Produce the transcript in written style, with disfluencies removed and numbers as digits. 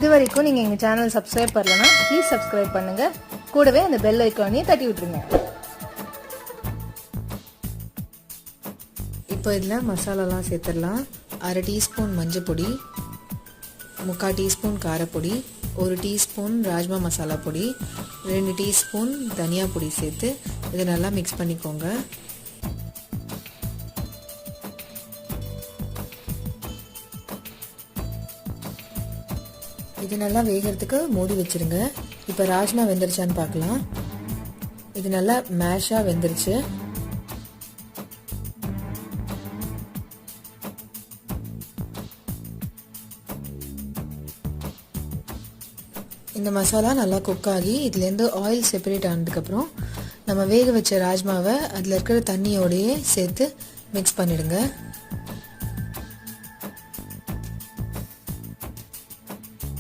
இது வரைக்கும் நீங்கள் எங்கள் சேனல் சப்ஸ்கிரைப் பண்ணலன்னா ப்ளீஸ் சப்ஸ்கிரைப் பண்ணுங்கள். கூடவே அந்த பெல் ஐக்கானையும் தட்டி விட்டுருங்க. இப்போ இதில் மசாலாலாம் சேர்த்துடலாம். 1/2 டீஸ்பூன் மஞ்சள் பொடி, 3/4 டீஸ்பூன் காரப்பொடி, 1 டீஸ்பூன் ராஜ்மா மசாலா பொடி, 2 டீஸ்பூன் தனியா பொடி சேர்த்து இதை நல்லா மிக்ஸ் பண்ணிக்கோங்க. இது நல்லா வேகிறதுக்கு மூடி வச்சிருங்க. இப்போ ராஜ்மா வெந்துருச்சான்னு பார்க்கலாம். இது நல்லா மேஷாக வெந்துருச்சு. இந்த மசாலா நல்லா குக் ஆகி இதுலேருந்து ஆயில் செப்பரேட் ஆனதுக்கப்புறம் நம்ம வேக வச்ச ராஜ்மாவை அதில் இருக்கிற தண்ணியோடையே சேர்த்து மிக்ஸ் பண்ணிடுங்க.